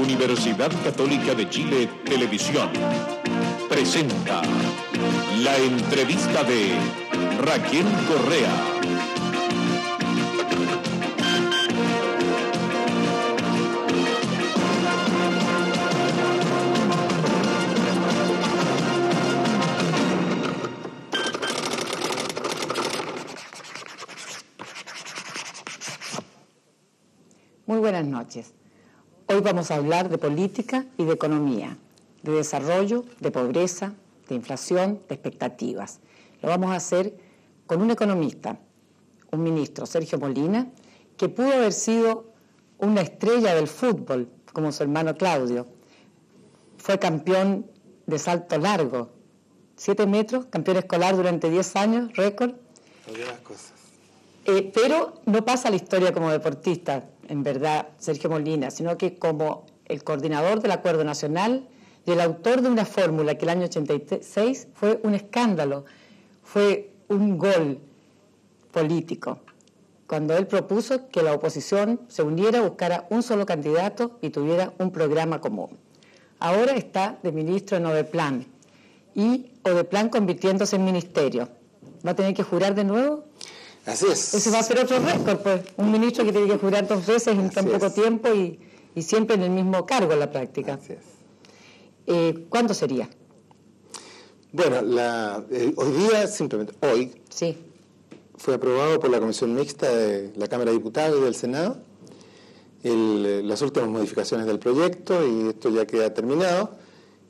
Universidad Católica de Chile Televisión presenta la entrevista de Raquel Correa. Muy buenas noches. Hoy vamos a hablar de política y de economía, de desarrollo, de pobreza, de inflación, de expectativas. Lo vamos a hacer con un economista, un ministro, Sergio Molina, que pudo haber sido una estrella del fútbol, como su hermano Claudio. Fue campeón de salto largo, 7 metros, campeón escolar durante 10 años, récord. Algunas cosas. Pero no pasa la historia como deportista, en verdad, Sergio Molina, sino que como el coordinador del Acuerdo Nacional y el autor de una fórmula que el año 86 fue un escándalo, fue un gol político, cuando él propuso que la oposición se uniera, buscara un solo candidato y tuviera un programa común. Ahora está de ministro en Odeplan, y Odeplan convirtiéndose en ministerio. ¿Va a tener que jurar de nuevo? Así es. Ese va a ser otro récord, pues. Un ministro que tiene que jurar 2 veces en tan poco tiempo y siempre en el mismo cargo en la práctica. Así es. ¿Cuándo sería? Bueno, hoy día, simplemente hoy, sí, fue aprobado por la Comisión Mixta de la Cámara de Diputados y del Senado las últimas modificaciones del proyecto, y esto ya queda terminado,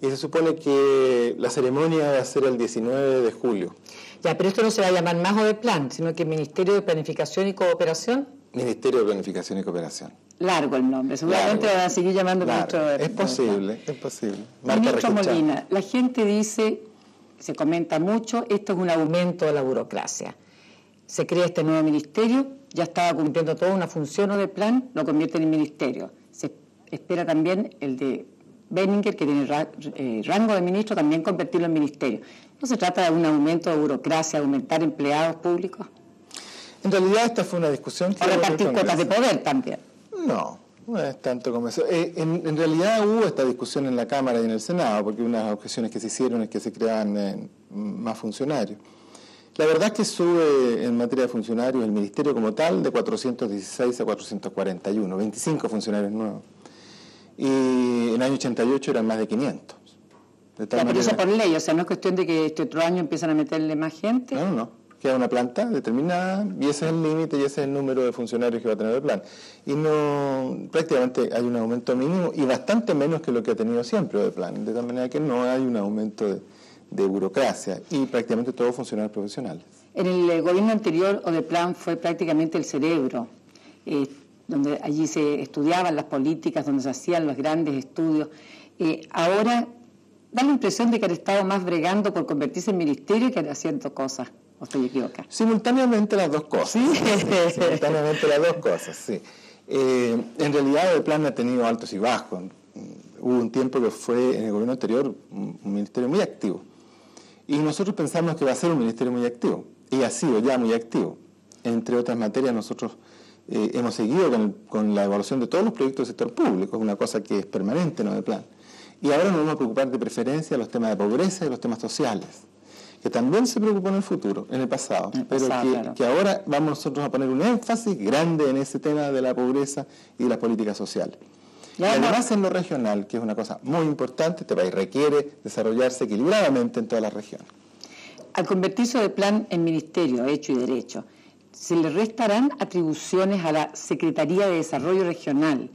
y se supone que la ceremonia va a ser el 19 de julio. Ya, pero esto no se va a llamar más Odeplan, sino que Ministerio de Planificación y Cooperación. Ministerio de Planificación y Cooperación. Largo el nombre, seguramente van a seguir llamando ministro de... Es posible, es posible. Ministro Molina, la gente dice, se comenta mucho, esto es un aumento de la burocracia. Se crea este nuevo ministerio, ya estaba cumpliendo toda una función Odeplan, lo convierte en ministerio. Se espera también el de Benninger, que tiene rango de ministro, también convertirlo en ministerio. ¿No se trata de un aumento de burocracia, aumentar empleados públicos? En realidad esta fue una discusión que... ¿O repartir cuotas de poder también? No, no es tanto como eso. En realidad hubo esta discusión en la Cámara y en el Senado, porque unas objeciones que se hicieron es que se creaban más funcionarios. La verdad es que sube en materia de funcionarios el ministerio como tal de 416 a 441, 25 funcionarios nuevos. Y en el año 88 eran más de 500. Pero eso por ley, o sea, no es cuestión de que este otro año empiezan a meterle más gente. No. Queda una planta determinada y ese es el límite y ese es el número de funcionarios que va a tener el plan. Y no, prácticamente hay un aumento mínimo y bastante menos que lo que ha tenido siempre el plan. De tal manera que no hay un aumento de burocracia y prácticamente todos funcionarios profesionales. En el gobierno anterior, Odeplan fue prácticamente el cerebro, donde allí se estudiaban las políticas, donde se hacían los grandes estudios. Ahora da la impresión de que han estado más bregando por convertirse en ministerio que haciendo cosas. ¿O estoy equivocada? Simultáneamente las dos cosas. ¿Sí? Simultáneamente las dos cosas, sí. En realidad el plan ha tenido altos y bajos. Hubo un tiempo que fue en el gobierno anterior un ministerio muy activo. Y nosotros pensamos que va a ser un ministerio muy activo. Y ha sido ya muy activo. Entre otras materias nosotros hemos seguido con la evaluación de todos los proyectos del sector público. Es una cosa que es permanente, ¿no?, del plan. Y ahora nos vamos a preocupar de preferencia de los temas de pobreza y los temas sociales, que también se preocupó en el futuro, en el pasado, claro, que ahora vamos nosotros a poner un énfasis grande en ese tema de la pobreza y de las políticas sociales. Y además en lo regional, que es una cosa muy importante, este país requiere desarrollarse equilibradamente en todas las regiones. Al convertirse Odeplan en ministerio, hecho y derecho, ¿se le restarán atribuciones a la Secretaría de Desarrollo Regional,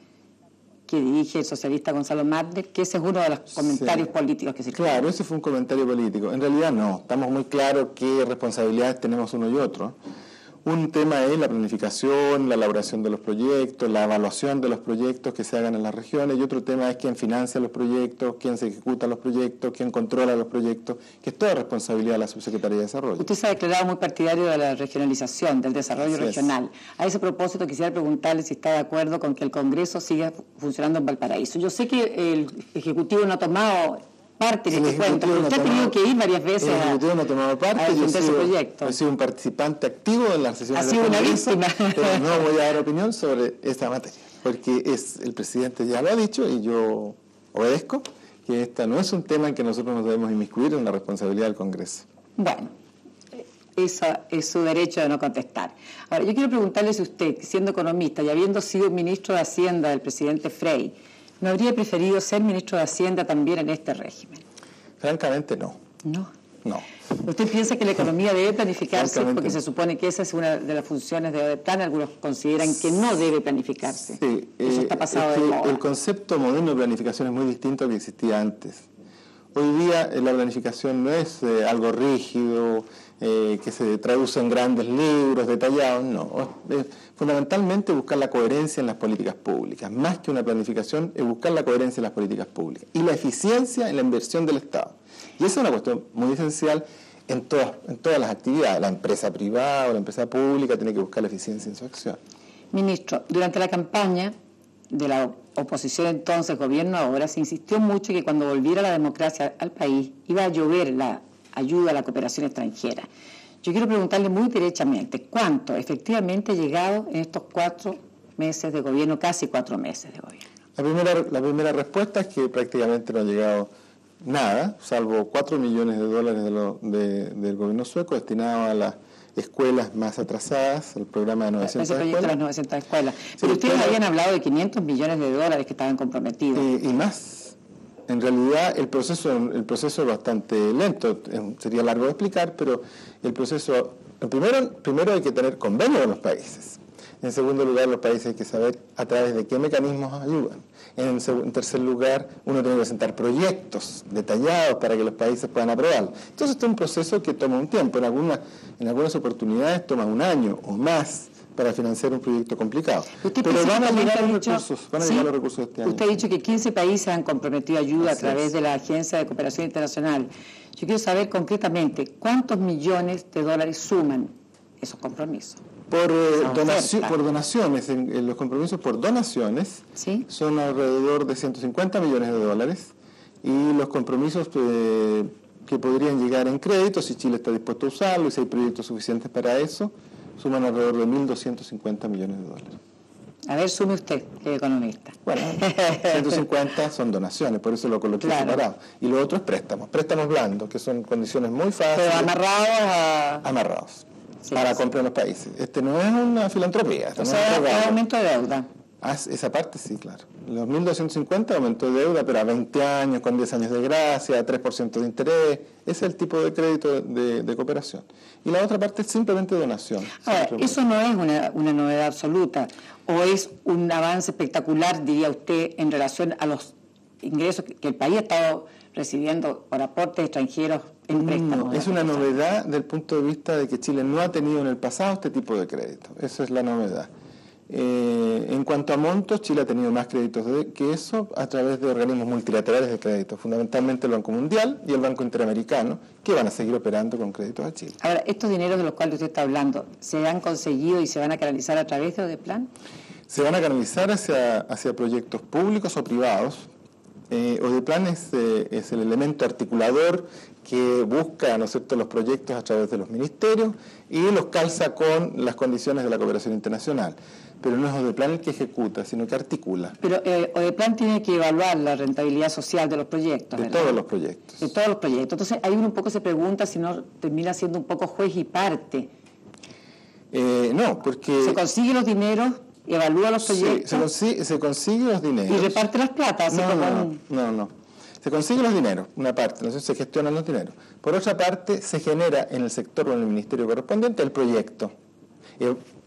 que dirige el socialista Gonzalo Madler, que ese es uno de los comentarios políticos que se crean? Claro, ese fue un comentario político. En realidad no, estamos muy claros qué responsabilidades tenemos uno y otro. Un tema es la planificación, la elaboración de los proyectos, la evaluación de los proyectos que se hagan en las regiones, y otro tema es quién financia los proyectos, quién se ejecuta los proyectos, quién controla los proyectos, que es toda responsabilidad de la Subsecretaría de Desarrollo. Usted se ha declarado muy partidario de la regionalización, del desarrollo regional. A ese propósito quisiera preguntarle si está de acuerdo con que el Congreso siga funcionando en Valparaíso. Yo sé que el Ejecutivo no ha tomado parte de este cuento, pero usted ha tenido que ir varias veces a defender su proyecto. He sido un participante activo en las sesiones del Congreso, pero no voy a dar opinión sobre esta materia. porque el presidente ya lo ha dicho y yo obedezco, que este no es un tema en que nosotros nos debemos inmiscuir, en una responsabilidad del Congreso. Bueno, eso es su derecho de no contestar. Ahora, yo quiero preguntarle si usted, siendo economista y habiendo sido ministro de Hacienda del presidente Frei, ¿no habría preferido ser ministro de Hacienda también en este régimen? Francamente, no. No. No. ¿Usted piensa que la economía debe planificarse? Porque no. se supone que esa es una de las funciones de Odeplan. Algunos consideran que no debe planificarse. Sí, eso está pasado es de moda. El concepto moderno de planificación es muy distinto al que existía antes. Hoy día la planificación no es algo rígido, que se traduce en grandes libros detallados, no. Es fundamentalmente buscar la coherencia en las políticas públicas. Más que una planificación, es buscar la coherencia en las políticas públicas y la eficiencia en la inversión del Estado. Y esa es una cuestión muy esencial en todas las actividades. La empresa privada o la empresa pública tiene que buscar la eficiencia en su acción. Ministro, durante la campaña de la oposición entonces, gobierno ahora, se insistió mucho que cuando volviera la democracia al país iba a llover la ayuda a la cooperación extranjera. Yo quiero preguntarle muy derechamente, ¿cuánto efectivamente ha llegado en estos 4 meses de gobierno, casi 4 meses de gobierno? La primera respuesta es que prácticamente no ha llegado nada, salvo 4 millones de dólares del gobierno sueco destinados a las escuelas más atrasadas, el programa de 900 ese proyecto de las 900 escuelas. Pero sí, ustedes habían hablado de 500 millones de dólares que estaban comprometidos. Y más. En realidad el proceso es bastante lento, sería largo de explicar, pero el proceso, primero hay que tener convenio con los países. En segundo lugar, los países hay que saber a través de qué mecanismos ayudan. En tercer lugar, uno tiene que presentar proyectos detallados para que los países puedan aprobarlo. Entonces, este es un proceso que toma un tiempo. En algunas oportunidades toma un año o más para financiar un proyecto complicado. Pero van a llegar los recursos de este año. Usted ha dicho que 15 países han comprometido ayuda a través de la Agencia de Cooperación Internacional. Yo quiero saber concretamente cuántos millones de dólares suman esos compromisos. Por donaciones, los compromisos por donaciones, ¿sí?, son alrededor de 150 millones de dólares, y los compromisos que podrían llegar en crédito, si Chile está dispuesto a usarlo y si hay proyectos suficientes para eso, suman alrededor de 1.250 millones de dólares. A ver, sume usted, que es economista. Bueno, 150 son donaciones, por eso lo coloqué separado. Y lo otro es préstamos blandos, que son condiciones muy fáciles. Pero amarrados. Sí, para comprar en los países. No es una filantropía. O sea, es aumento de deuda. Esa parte sí, claro. Los 1.250 aumento de deuda, pero a 20 años, con 10 años de gracia, a 3% de interés. Ese es el tipo de crédito de cooperación. Y la otra parte es simplemente donación. Ahora, eso no es una novedad absoluta, o es un avance espectacular, diría usted, en relación a los ingresos que el país ha estado recibiendo por aportes extranjeros en préstamos. No, es una novedad del punto de vista de que Chile no ha tenido en el pasado este tipo de créditos. Esa es la novedad. En cuanto a montos, Chile ha tenido más créditos que eso a través de organismos multilaterales de crédito, fundamentalmente el Banco Mundial y el Banco Interamericano, que van a seguir operando con créditos a Chile. Ahora, estos dineros de los cuales usted está hablando, ¿se han conseguido y se van a canalizar a través de Odeplan? Se van a canalizar hacia proyectos públicos o privados. Odeplan es el elemento articulador que busca, ¿no es cierto?, los proyectos a través de los ministerios y los calza con las condiciones de la cooperación internacional. Pero no es Odeplan el que ejecuta, sino que articula. Pero Odeplan tiene que evaluar la rentabilidad social de los proyectos, ¿verdad? De todos los proyectos. De todos los proyectos. Entonces, ahí uno un poco se pregunta si no termina siendo un poco juez y parte. No, porque... ¿Se consiguen los dineros? ¿Evalúa los proyectos? Sí, se consigue los dineros. ¿Y reparte las platas? No. Se consiguen los dineros, una parte, entonces se gestionan los dineros. Por otra parte, se genera en el sector o en el ministerio correspondiente el proyecto.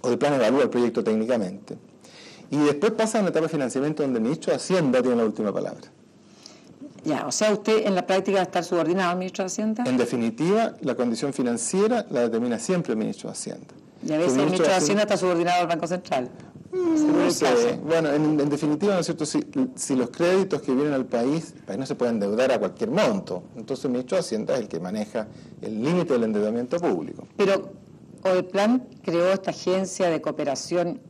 Odeplan evalúa el proyecto técnicamente. Y después pasa a una etapa de financiamiento donde el ministro de Hacienda tiene la última palabra. Ya, o sea, usted en la práctica va a estar subordinado al ministro de Hacienda. En definitiva, la condición financiera la determina siempre el ministro de Hacienda. Y a veces el ministro de Hacienda está subordinado al Banco Central. No sé. Bueno, en definitiva, ¿no es cierto? Si los créditos que vienen al país no se pueden endeudar a cualquier monto. Entonces el ministro de Hacienda es el que maneja el límite del endeudamiento público. Pero Odeplan creó esta agencia de cooperación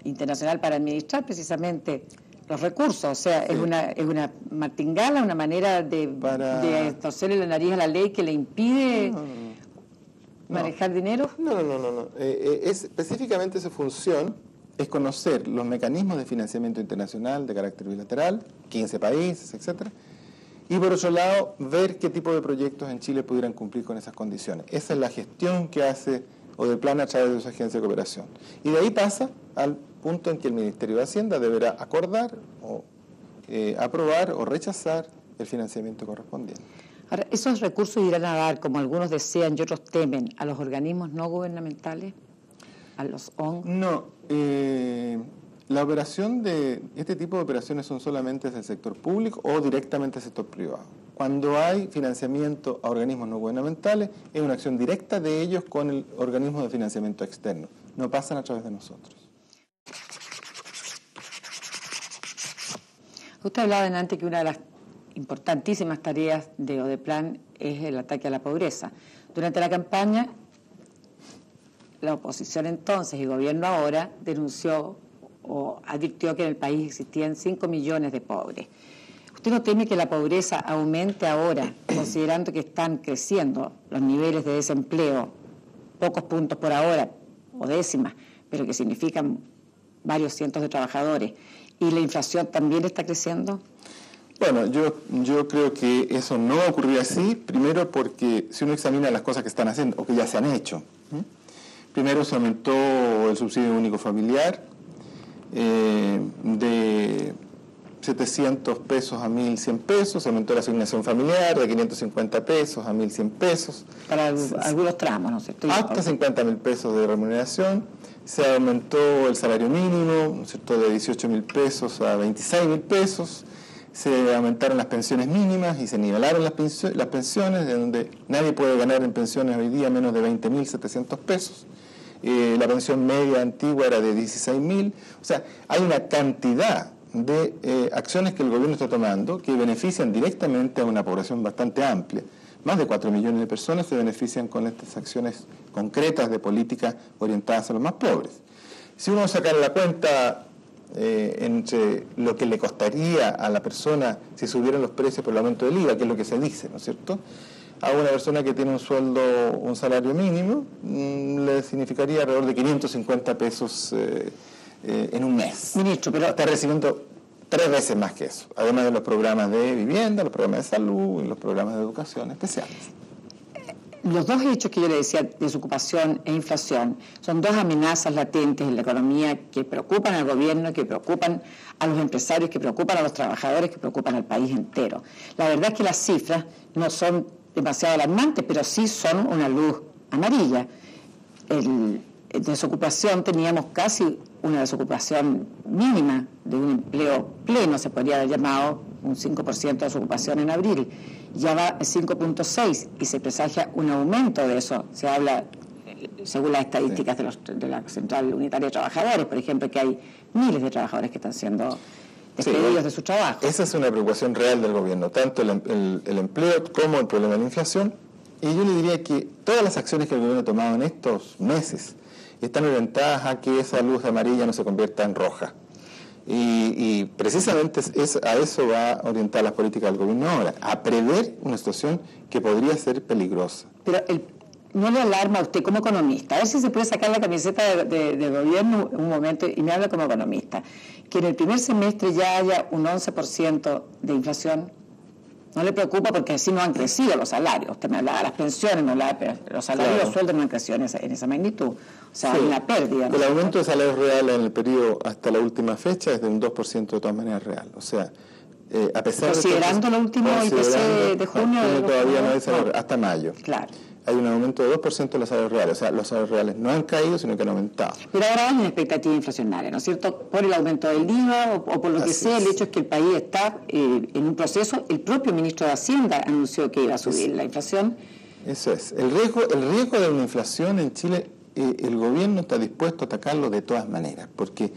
internacional para administrar precisamente los recursos. O sea, sí, es una martingala, una manera de torcerle la nariz a la ley que le impide manejar dinero. No. Es específicamente esa función es conocer los mecanismos de financiamiento internacional de carácter bilateral, 15 países, etcétera, y por otro lado, ver qué tipo de proyectos en Chile pudieran cumplir con esas condiciones. Esa es la gestión que hace Odeplan a través de su agencia de cooperación. Y de ahí pasa al punto en que el Ministerio de Hacienda deberá acordar o aprobar o rechazar el financiamiento correspondiente. Ahora, ¿esos recursos irán a dar, como algunos desean y otros temen, a los organismos no gubernamentales, a los ONG? No, la operación de este tipo de operaciones son solamente del sector público o directamente del sector privado. Cuando hay financiamiento a organismos no gubernamentales, es una acción directa de ellos con el organismo de financiamiento externo. No pasan a través de nosotros. Usted hablaba antes que una de las importantísimas tareas de Odeplan es el ataque a la pobreza. Durante la campaña, la oposición entonces y el gobierno ahora denunció o advirtió que en el país existían 5 millones de pobres. ¿Usted no teme que la pobreza aumente ahora, considerando que están creciendo los niveles de desempleo, pocos puntos por ahora, o décimas, pero que significan varios cientos de trabajadores, y la inflación también está creciendo? Bueno, yo creo que eso no va a ocurrir así, primero porque si uno examina las cosas que están haciendo o que ya se han hecho, primero se aumentó el subsidio único familiar de 700 pesos a 1.100 pesos, se aumentó la asignación familiar de 550 pesos a 1.100 pesos. Para algunos tramos, ¿no es cierto? Hasta 50.000 pesos de remuneración. Se aumentó el salario mínimo, ¿no es cierto?, de 18.000 pesos a 26.000 pesos. Se aumentaron las pensiones mínimas y se nivelaron las pensiones, de donde nadie puede ganar en pensiones hoy día menos de 20.700 pesos. La pensión media antigua era de 16.000. O sea, hay una cantidad de acciones que el gobierno está tomando que benefician directamente a una población bastante amplia. Más de 4 millones de personas se benefician con estas acciones concretas de política orientadas a los más pobres. Si uno sacara la cuenta entre lo que le costaría a la persona si subieran los precios por el aumento del IVA, que es lo que se dice, ¿no es cierto?, a una persona que tiene un salario mínimo, le significaría alrededor de 550 pesos en un mes. Ministro, pero está recibiendo 3 veces más que eso, además de los programas de vivienda, los programas de salud y los programas de educación especiales. Los dos hechos que yo le decía, desocupación e inflación, son dos amenazas latentes en la economía que preocupan al gobierno, que preocupan a los empresarios, que preocupan a los trabajadores, que preocupan al país entero. La verdad es que las cifras no son demasiado alarmantes, pero sí son una luz amarilla. En desocupación teníamos casi una desocupación mínima de un empleo pleno, se podría haber llamado un 5% de desocupación en abril. Ya va el 5.6 y se presagia un aumento de eso. Se habla, según las estadísticas de la Central Unitaria de Trabajadores, por ejemplo, que hay miles de trabajadores que están siendo despedidos de su trabajo. Esa es una preocupación real del gobierno, tanto el empleo como el problema de la inflación. Y yo le diría que todas las acciones que el gobierno ha tomado en estos meses están orientadas a que esa luz amarilla no se convierta en roja. Y precisamente a eso va a orientar las políticas del gobierno ahora, a prever una situación que podría ser peligrosa. Pero no le alarma a usted como economista, a ver si se puede sacar la camiseta de gobierno un momento y me habla como economista, que en el primer semestre ya haya un 11% de inflación. ¿No le preocupa? Porque así no han crecido los salarios. Usted me hablaba de las pensiones, no hablaba, pero los salarios y los sueldos no han crecido en esa magnitud. O sea, hay una pérdida. El aumento de salarios reales en el periodo hasta la última fecha es de un 2% de todas maneras real. O sea, a pesar considerando el último IPC de junio. Todavía no es hasta mayo. Claro. Hay un aumento de 2% de los salarios reales. O sea, los salarios reales no han caído, sino que han aumentado. Pero ahora hay una expectativa inflacionaria, ¿no es cierto? Por el aumento del IVA o por lo que sea, el hecho es que el país está en un proceso. El propio ministro de Hacienda anunció que iba a subir la inflación. Eso es. El riesgo de una inflación en Chile, el gobierno está dispuesto a atacarlo de todas maneras, porque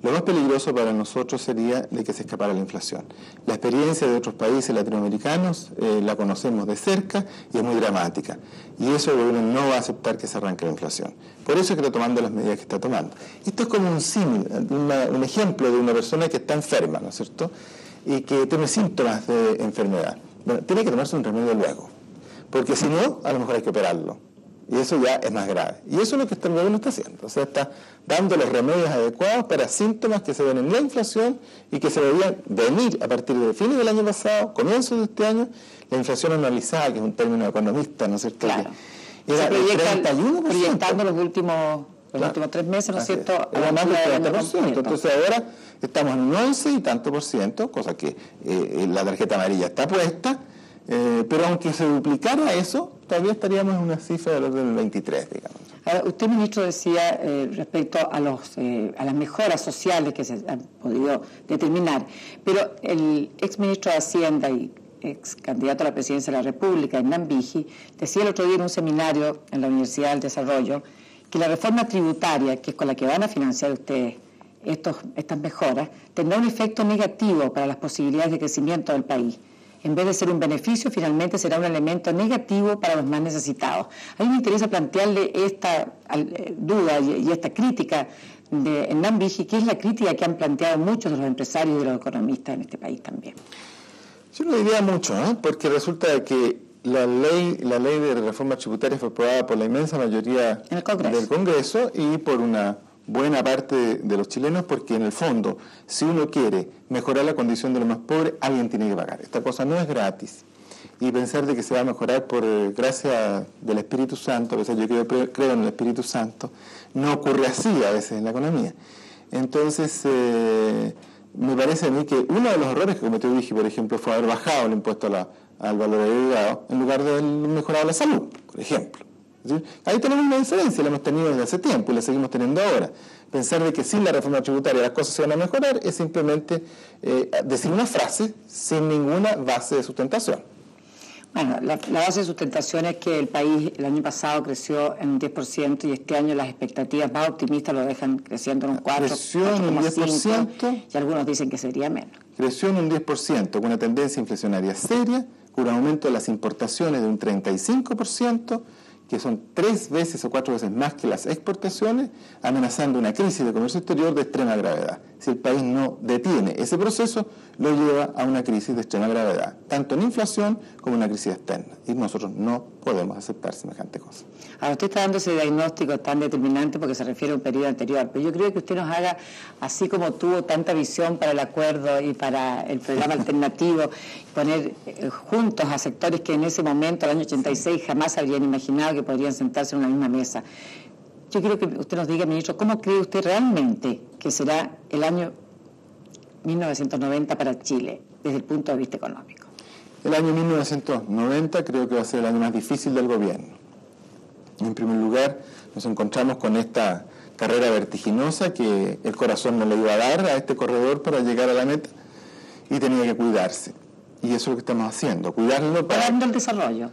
lo más peligroso para nosotros sería de que se escapara la inflación. La experiencia de otros países latinoamericanos la conocemos de cerca y es muy dramática. Y eso el gobierno no va a aceptar que se arranque la inflación. Por eso es que está tomando las medidas que está tomando. Esto es como un símil, un ejemplo de una persona que está enferma, ¿no es cierto?, y que tiene síntomas de enfermedad. Bueno, tiene que tomarse un remedio luego, porque si no, a lo mejor hay que operarlo. Y eso ya es más grave. Y eso es lo que el gobierno está haciendo. O sea, está dando los remedios adecuados para síntomas que se ven en la inflación y que se veían venir a partir de fines del año pasado, comienzos de este año, la inflación anualizada, que es un término economista, ¿no es cierto? Claro. Que era el 31%. Proyectando los últimos 3 meses, ¿no es cierto? Era más del 30%. Entonces ahora estamos en un 11 y tanto por ciento, cosa que la tarjeta amarilla está puesta, pero aunque se duplicara eso, todavía estaríamos en una cifra del orden del 23, digamos. Ahora, usted, ministro, decía respecto a las mejoras sociales que se han podido determinar, pero el exministro de Hacienda y ex candidato a la presidencia de la República, Hernán Vigi, decía el otro día en un seminario en la Universidad del Desarrollo que la reforma tributaria, que es con la que van a financiar ustedes estas mejoras, tendrá un efecto negativo para las posibilidades de crecimiento del país. En vez de ser un beneficio, finalmente será un elemento negativo para los más necesitados. A mí me interesa plantearle esta duda y esta crítica de Hernán Vigi, que es la crítica que han planteado muchos de los empresarios y de los economistas en este país también. Yo no diría mucho, porque resulta de que la ley de reforma tributaria fue aprobada por la inmensa mayoría del Congreso y por una buena parte de los chilenos, porque en el fondo, si uno quiere mejorar la condición de los más pobres, alguien tiene que pagar. Esta cosa no es gratis. Y pensar de que se va a mejorar por gracia del Espíritu Santo, a veces yo creo en el Espíritu Santo, no ocurre así a veces en la economía. Entonces, me parece a mí que uno de los errores que cometió Vigi, por ejemplo, fue haber bajado el impuesto al valor agregado en lugar de haber mejorado la salud, por ejemplo. ¿Sí? Ahí tenemos una diferencia, la hemos tenido desde hace tiempo y la seguimos teniendo ahora. Pensar de que sin la reforma tributaria las cosas se van a mejorar es simplemente decir una frase sin ninguna base de sustentación. Bueno, la base de sustentación es que el país el año pasado creció en un 10% y este año las expectativas más optimistas lo dejan creciendo en un 4%, creció en un 10%, y algunos dicen que sería menos. Creció en un 10% con una tendencia inflacionaria seria, con un aumento de las importaciones de un 35%, que son 3 veces o 4 veces más que las exportaciones, amenazando una crisis de comercio exterior de extrema gravedad. Si el país no detiene ese proceso, lo lleva a una crisis de extrema gravedad, tanto en inflación como en una crisis externa. Y nosotros no podemos aceptar semejante cosa. Ahora, usted está dando ese diagnóstico tan determinante porque se refiere a un periodo anterior, pero yo creo que usted nos haga, así como tuvo tanta visión para el acuerdo y para el programa alternativo, poner juntos a sectores que en ese momento, el año 86, jamás habrían imaginado que podrían sentarse en una misma mesa. Yo quiero que usted nos diga, ministro, ¿cómo cree usted realmente que será el año 1990 para Chile desde el punto de vista económico? El año 1990 creo que va a ser el año más difícil del gobierno. En primer lugar, nos encontramos con esta carrera vertiginosa que el corazón no le iba a dar a este corredor para llegar a la meta y tenía que cuidarse. Y eso es lo que estamos haciendo, cuidarlo para... Parando el desarrollo.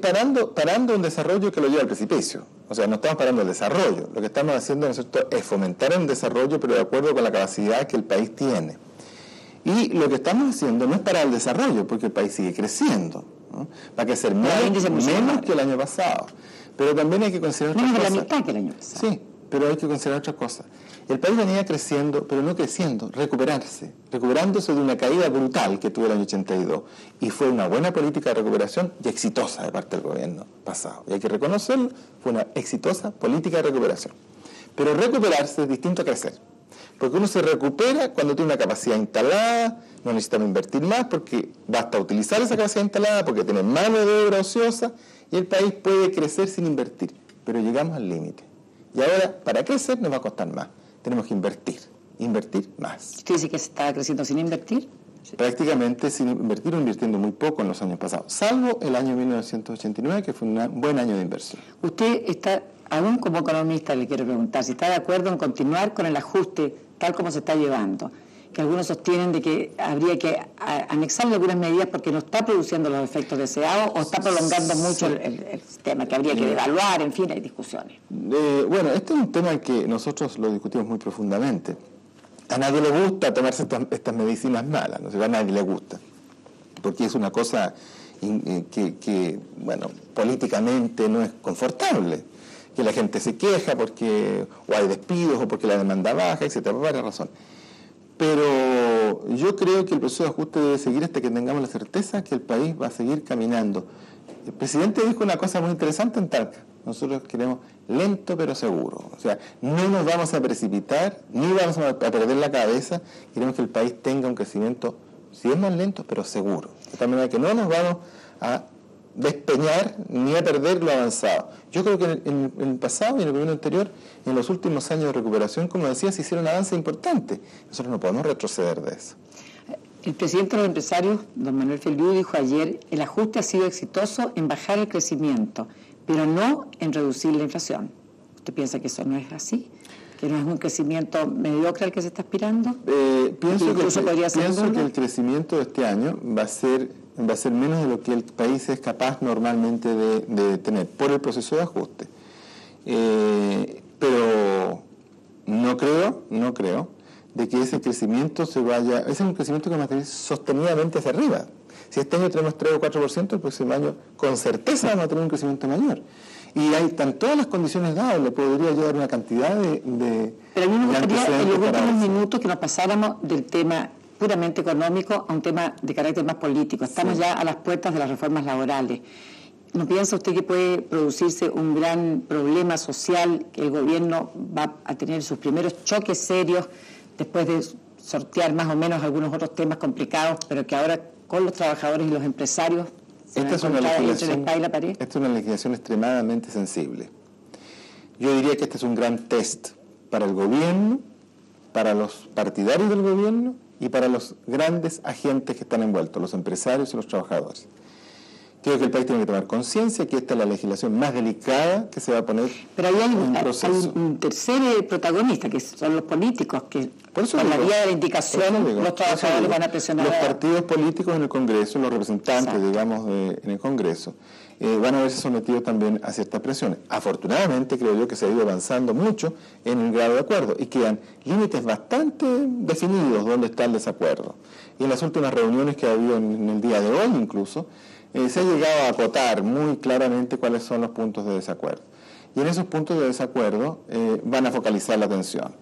Parando un desarrollo que lo lleva al precipicio. O sea, no estamos parando el desarrollo. Lo que estamos haciendo, ¿no es cierto?, es fomentar un desarrollo, pero de acuerdo con la capacidad que el país tiene. Y lo que estamos haciendo no es parar el desarrollo, porque el país sigue creciendo, ¿no? Va a crecer menos que el año pasado. Pero también hay que considerar otras cosas. Menos de la mitad que el año pasado. Sí, pero hay que considerar otras cosas. El país venía creciendo, pero no creciendo, recuperándose de una caída brutal que tuvo el año 82. Y fue una buena política de recuperación y exitosa de parte del gobierno pasado. Y hay que reconocerlo, fue una exitosa política de recuperación. Pero recuperarse es distinto a crecer. Porque uno se recupera cuando tiene una capacidad instalada, no necesitamos invertir más porque basta utilizar esa capacidad instalada, porque tiene mano de obra ociosa y el país puede crecer sin invertir. Pero llegamos al límite. Y ahora, para crecer nos va a costar más. Tenemos que invertir más. ¿Usted dice que se está creciendo sin invertir? Prácticamente sin invertir o invirtiendo muy poco en los años pasados, salvo el año 1989, que fue un buen año de inversión. Usted está, aún como economista, le quiero preguntar si está de acuerdo en continuar con el ajuste tal como se está llevando, que algunos sostienen de que habría que anexarle algunas medidas porque no está produciendo los efectos deseados o está prolongando mucho el sistema, que habría que devaluar, en fin, hay discusiones. Bueno, este es un tema que nosotros lo discutimos muy profundamente. A nadie le gusta tomarse estas medicinas malas, no sé, a nadie le gusta, porque es una cosa que, bueno, políticamente no es confortable, que la gente se queja porque o hay despidos o porque la demanda baja, etcétera, por varias razones. Pero yo creo que el proceso de ajuste debe seguir hasta que tengamos la certeza que el país va a seguir caminando. El presidente dijo una cosa muy interesante en Talca. Nosotros queremos lento pero seguro. O sea, no nos vamos a precipitar, ni vamos a perder la cabeza. Queremos que el país tenga un crecimiento, si es más lento, pero seguro. De tal manera que no nos vamos a despeñar ni a perder lo avanzado. Yo creo que en el pasado y en el gobierno anterior, en los últimos años de recuperación, como decía, se hicieron avances importantes. Nosotros no podemos retroceder de eso. El presidente de los empresarios, don Manuel Feliú, dijo ayer: el ajuste ha sido exitoso en bajar el crecimiento, pero no en reducir la inflación. ¿Usted piensa que eso no es así? ¿Que no es un crecimiento mediocre al que se está aspirando? Pienso que el crecimiento de este año va a ser menos de lo que el país es capaz normalmente de tener por el proceso de ajuste. Pero no creo de que ese crecimiento ese es un crecimiento que va a ir sostenidamente hacia arriba. Si este año tenemos 3 o 4%, el próximo año con certeza vamos a tener un crecimiento mayor. Y ahí están todas las condiciones dadas, le podría llevar una cantidad de Pero a mí me gustaría en los últimos minutos que nos pasáramos del tema puramente económico a un tema de carácter más político. Estamos ya a las puertas de las reformas laborales. ¿No piensa usted que puede producirse un gran problema social, que el gobierno va a tener sus primeros choques serios después de sortear más o menos algunos otros temas complicados, pero que ahora con los trabajadores y los empresarios esta es una legislación extremadamente sensible. Yo diría que este es un gran test para el gobierno, para los partidarios del gobierno y para los grandes agentes que están envueltos, los empresarios y los trabajadores. Creo que el país tiene que tomar conciencia que esta es la legislación más delicada que se va a poner. Pero ahí hay un tercer protagonista, que son los políticos, que por la vía de la indicación los trabajadores van a presionar. Los partidos políticos en el Congreso, los representantes, digamos, en el Congreso, van a verse sometidos también a ciertas presiones. Afortunadamente, creo yo que se ha ido avanzando mucho en el grado de acuerdo y quedan límites bastante definidos donde está el desacuerdo. Y en las últimas reuniones que ha habido en el día de hoy incluso, se ha llegado a acotar muy claramente cuáles son los puntos de desacuerdo. Y en esos puntos de desacuerdo van a focalizar la atención.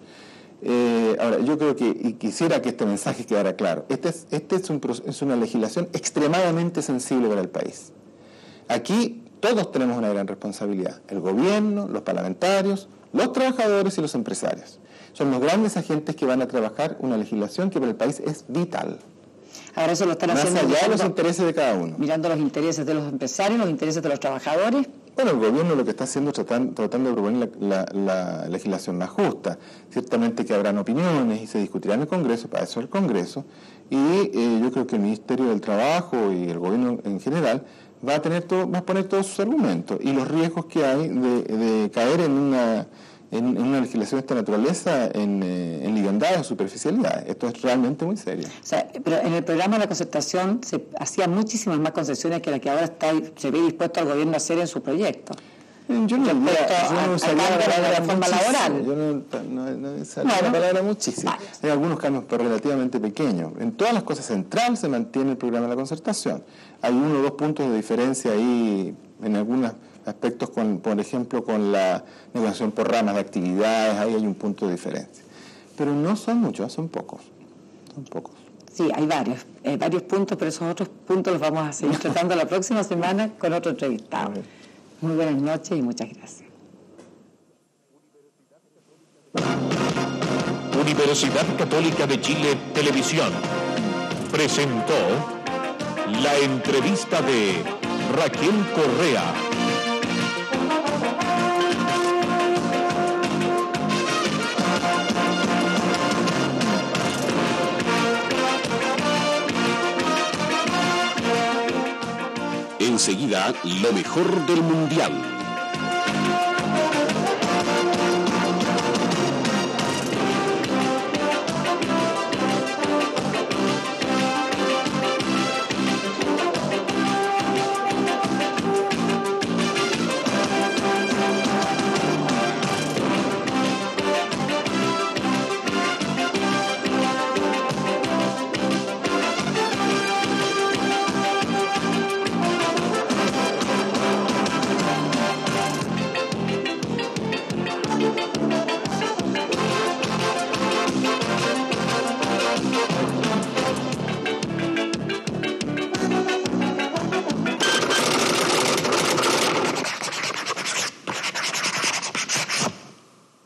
Ahora, yo creo que, y quisiera que este mensaje quedara claro, es una legislación extremadamente sensible para el país. Aquí todos tenemos una gran responsabilidad, el gobierno, los parlamentarios, los trabajadores y los empresarios. Son los grandes agentes que van a trabajar una legislación que para el país es vital. Ahora eso lo están haciendo más allá de los intereses de cada uno. Mirando los intereses de los empresarios, los intereses de los trabajadores. Bueno, el gobierno lo que está haciendo es tratando de proponer la legislación más justa. Ciertamente que habrán opiniones y se discutirá en el Congreso, para eso el Congreso, y yo creo que el Ministerio del Trabajo y el gobierno en general va a poner todos sus argumentos y los riesgos que hay de caer en una legislación de esta naturaleza en liviandades o superficialidades. Esto es realmente muy serio. O sea, pero en el programa de la concertación se hacían muchísimas más concesiones que las que ahora se ve dispuesto al gobierno a hacer en su proyecto. Yo no usaría la reforma laboral. Yo no usaría la palabra muchísimo. Hay algunos cambios pero relativamente pequeños. En todas las cosas centrales se mantiene el programa de la concertación. Hay 1 o 2 puntos de diferencia ahí en algunos aspectos, por ejemplo, con la negociación por ramas de actividades, ahí hay un punto de diferencia. Pero no son muchos, son pocos. Sí, hay varios puntos, pero esos otros puntos los vamos a seguir tratando la próxima semana con otro entrevistado. Muy buenas noches y muchas gracias. Universidad Católica de Chile Televisión presentó la entrevista de Raquel Correa. Enseguida, lo mejor del Mundial.